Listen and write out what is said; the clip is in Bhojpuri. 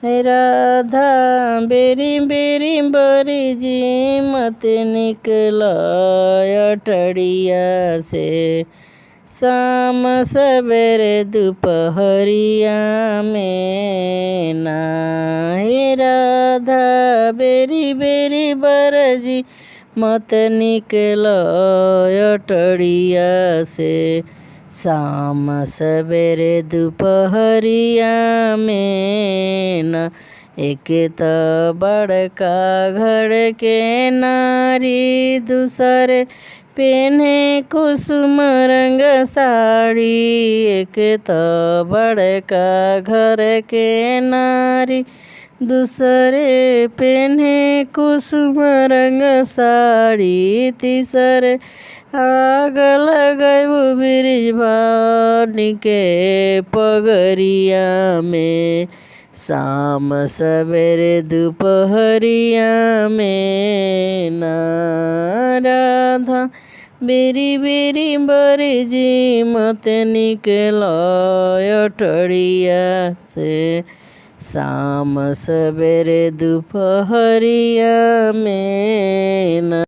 राधा बेरी बेरी बरी जी मत निकलो अटरिया से, शाम सवेरे दोपहरिया में ना। हे राधा बेरी बेरी बरजी मत निकलो अटरिया से, शाम सवेरे दोपहरिया में न। एक तो बड़का घर के नारी, दूसरे पेन्हे कुसुम रंग साड़ी। एक तो बड़का घर के नारी, दूसरे पेन्हे कुसुम रंग साड़ी। तीसरे आग लगाऊ ब्रिज भानी के पगरिया में, शाम सवेरे दोपहरिया में ना। राधा बेरी बेरी बरी जी मत निकलो अटरिया से, शाम सवेरे दोपहरिया में ना।